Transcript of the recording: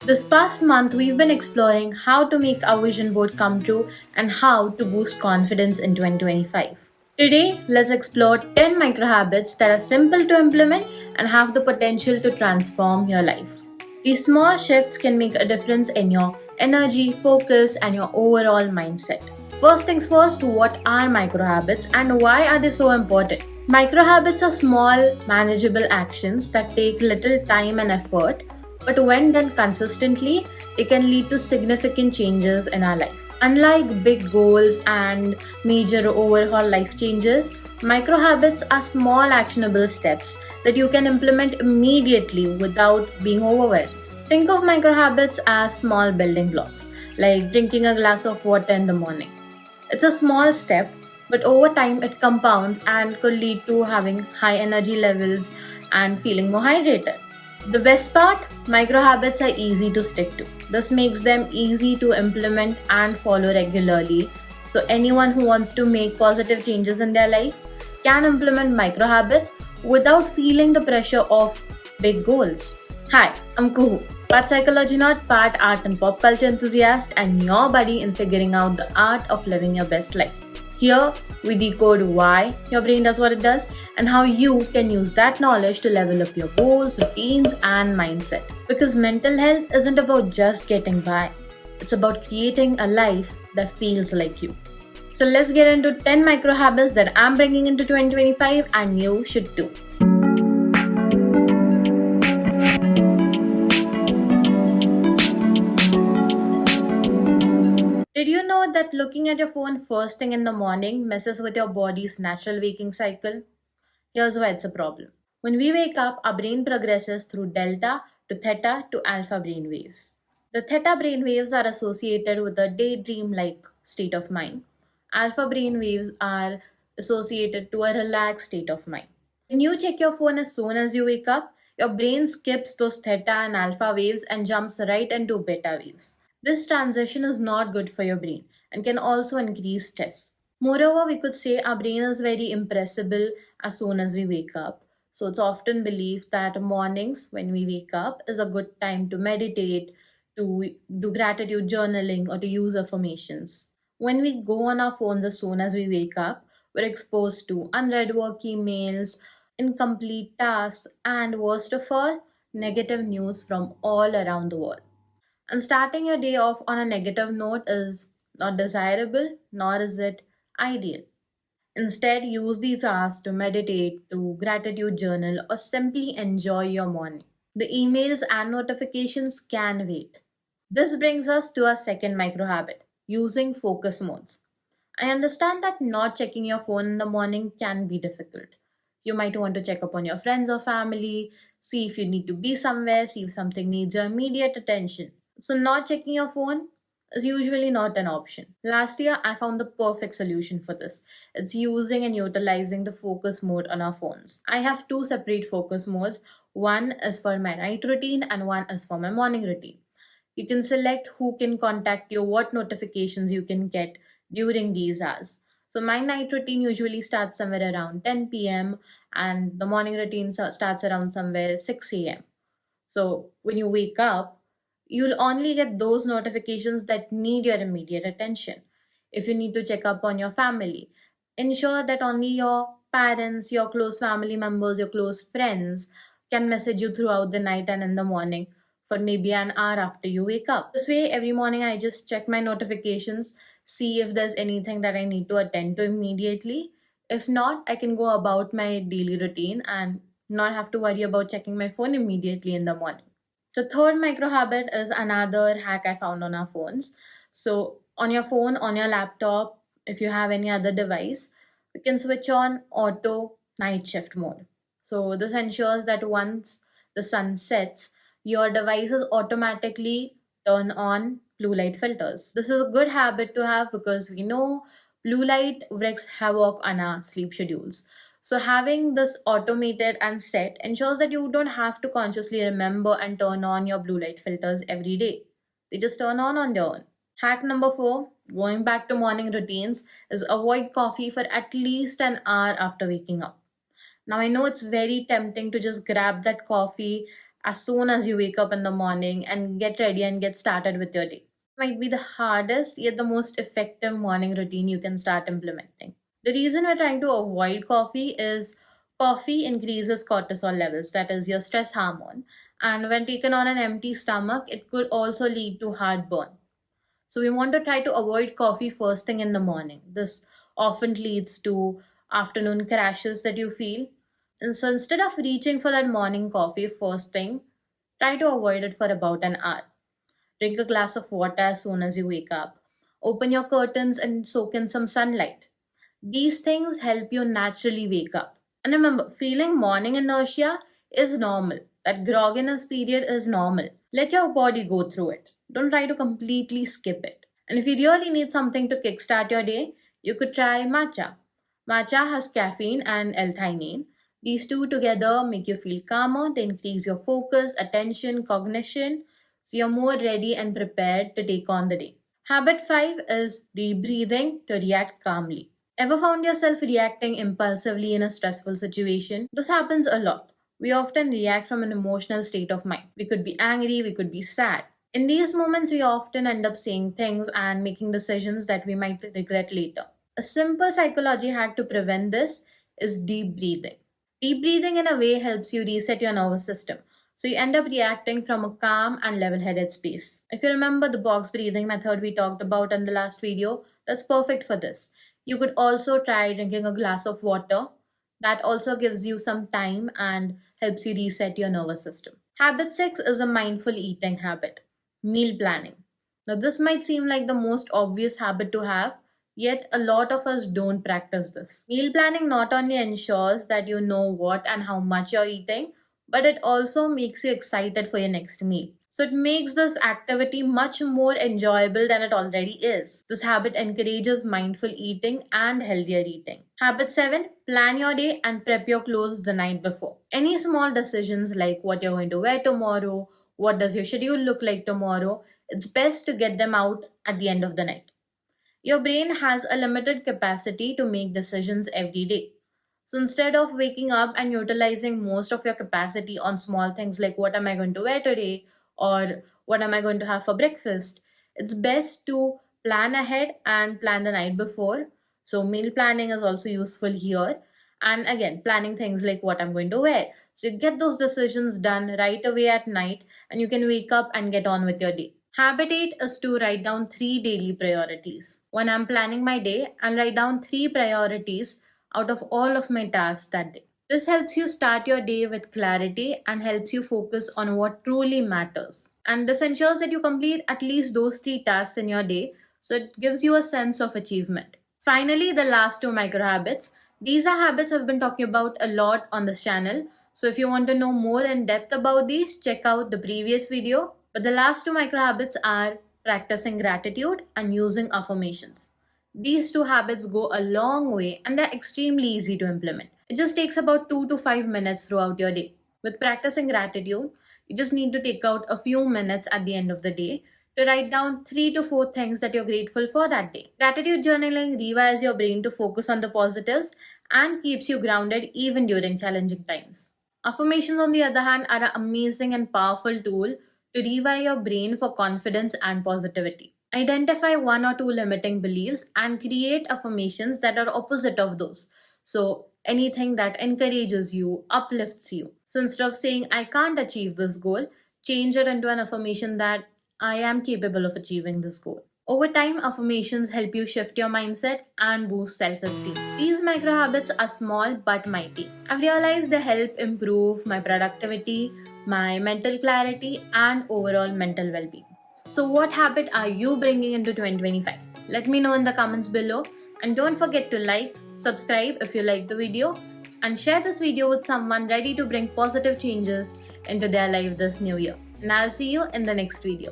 This past month, we've been exploring how to make our vision board come true and how to boost confidence in 2025. Today, let's explore 10 micro habits that are simple to implement and have the potential to transform your life. These small shifts can make a difference in your energy, focus, and your overall mindset. First things first, what are micro habits and why are they so important? Micro habits are small, manageable actions that take little time and effort, but when done consistently, it can lead to significant changes in our life. Unlike big goals and major overhaul life changes, micro habits are small actionable steps that you can implement immediately without being overwhelmed. Think of micro habits as small building blocks, like drinking a glass of water in the morning. It's a small step, but over time it compounds and could lead to having high energy levels and feeling more hydrated. The best part, micro habits are easy to stick to. This makes them easy to implement and follow regularly. So, anyone who wants to make positive changes in their life can implement micro habits without feeling the pressure of big goals. Hi, I'm Kuhu, part psychology nerd, part art and pop culture enthusiast, and your buddy in figuring out the art of living your best life. Here, we decode why your brain does what it does and how you can use that knowledge to level up your goals, routines, and mindset. Because mental health isn't about just getting by, it's about creating a life that feels like you. So, let's get into 10 micro habits that I'm bringing into 2025, and you should too. Did you know that looking at your phone first thing in the morning messes with your body's natural waking cycle? Here's why it's a problem. When we wake up, our brain progresses through delta to theta to alpha brain waves. The theta brain waves are associated with a daydream like state of mind. Alpha brain waves are associated to a relaxed state of mind. When you check your phone as soon as you wake up, your brain skips those theta and alpha waves and jumps right into beta waves. This transition is not good for your brain and can also increase stress. Moreover, we could say our brain is very impressible as soon as we wake up. So it's often believed that mornings when we wake up is a good time to meditate, to do gratitude journaling, or to use affirmations. When we go on our phones as soon as we wake up, we're exposed to unread work emails, incomplete tasks, and worst of all, negative news from all around the world. And starting your day off on a negative note is not desirable, nor is it ideal. Instead, use these hours to meditate, to gratitude journal, or simply enjoy your morning. The emails and notifications can wait. This brings us to our second micro habit, using focus modes. I understand that not checking your phone in the morning can be difficult. You might want to check up on your friends or family, see if you need to be somewhere, see if something needs your immediate attention. So, not checking your phone is usually not an option. Last year, I found the perfect solution for this. It's using and utilizing the focus mode on our phones. I have two separate focus modes. One is for my night routine, and one is for my morning routine. You can select who can contact you, what notifications you can get during these hours. So my night routine usually starts somewhere around 10 p.m. and the morning routine starts around somewhere 6 a.m. So when you wake up, you'll only get those notifications that need your immediate attention. If you need to check up on your family, ensure that only your parents, your close family members, your close friends can message you throughout the night and in the morning for maybe an hour after you wake up. This way, every morning I just check my notifications, see if there's anything that I need to attend to immediately. If not, I can go about my daily routine and not have to worry about checking my phone immediately in the morning. The third micro habit is another hack I found on our phones. So, on your phone, on your laptop, if you have any other device, you can switch on auto night shift mode. So, this ensures that once the sun sets, your devices automatically turn on blue light filters. This is a good habit to have because we know blue light wreaks havoc on our sleep schedules. So, having this automated and set ensures that you don't have to consciously remember and turn on your blue light filters every day. They just turn on their own. Hack number four, going back to morning routines, is avoid coffee for at least an hour after waking up. Now, I know it's very tempting to just grab that coffee as soon as you wake up in the morning and get ready and get started with your day. Might be the hardest yet the most effective morning routine you can start implementing. The reason we're trying to avoid coffee is coffee increases cortisol levels, that is your stress hormone, and when taken on an empty stomach, it could also lead to heartburn. So we want to try to avoid coffee first thing in the morning. This often leads to afternoon crashes that you feel. And so instead of reaching for that morning coffee first thing, try to avoid it for about an hour. Drink a glass of water as soon as you wake up. Open your curtains and soak in some sunlight. These things help you naturally wake up. And remember, feeling morning inertia is normal. That grogginess period is normal. Let your body go through it. Don't try to completely skip it. And if you really need something to kickstart your day, you could try matcha. Matcha has caffeine and L-theanine. These two together make you feel calmer, they increase your focus, attention, cognition, so you're more ready and prepared to take on the day. Habit 5 is deep breathing to react calmly. Ever found yourself reacting impulsively in a stressful situation? This happens a lot. We often react from an emotional state of mind. We could be angry, we could be sad. In these moments, we often end up saying things and making decisions that we might regret later. A simple psychology hack to prevent this is deep breathing. Deep breathing, in a way, helps you reset your nervous system. So you end up reacting from a calm and level-headed space. If you remember the box breathing method we talked about in the last video, that's perfect for this. You could also try drinking a glass of water. That also gives you some time and helps you reset your nervous system. Habit 6 is a mindful eating habit. Meal planning. Now, this might seem like the most obvious habit to have, yet a lot of us don't practice this. Meal planning not only ensures that you know what and how much you're eating, but it also makes you excited for your next meal. So it makes this activity much more enjoyable than it already is. This habit encourages mindful eating and healthier eating. Habit 7, plan your day and prep your clothes the night before. Any small decisions like what you're going to wear tomorrow, what does your schedule look like tomorrow, it's best to get them out at the end of the night. Your brain has a limited capacity to make decisions every day. So instead of waking up and utilizing most of your capacity on small things like what am I going to wear today or what am I going to have for breakfast, it's best to plan ahead and plan the night before. So meal planning is also useful here. And again, planning things like what I'm going to wear. So you get those decisions done right away at night and you can wake up and get on with your day. Habit 8 is to write down 3 daily priorities. When I'm planning my day, I'll write down 3 priorities out of all of my tasks that day. This helps you start your day with clarity and helps you focus on what truly matters. And this ensures that you complete at least those 3 tasks in your day, so it gives you a sense of achievement. Finally, the last 2 micro habits. These are habits I've been talking about a lot on this channel. So if you want to know more in depth about these, check out the previous video. But the last 2 micro habits are practicing gratitude and using affirmations. These 2 habits go a long way and they're extremely easy to implement. It just takes about 2 to 5 minutes throughout your day. With practicing gratitude, you just need to take out a few minutes at the end of the day to write down 3 to 4 things that you're grateful for that day. Gratitude journaling rewires your brain to focus on the positives and keeps you grounded even during challenging times. Affirmations, on the other hand, are an amazing and powerful tool to rewire your brain for confidence and positivity. Identify 1 or 2 limiting beliefs and create affirmations that are opposite of those. So anything that encourages you, uplifts you. So instead of saying, I can't achieve this goal, change it into an affirmation that I am capable of achieving this goal. Over time, affirmations help you shift your mindset and boost self-esteem. These micro habits are small but mighty. I've realized they help improve my productivity, my mental clarity, and overall mental well-being. So what habit are you bringing into 2025? Let me know in the comments below, and don't forget to like, subscribe if you liked the video, and share this video with someone ready to bring positive changes into their life this new year. And I'll see you in the next video.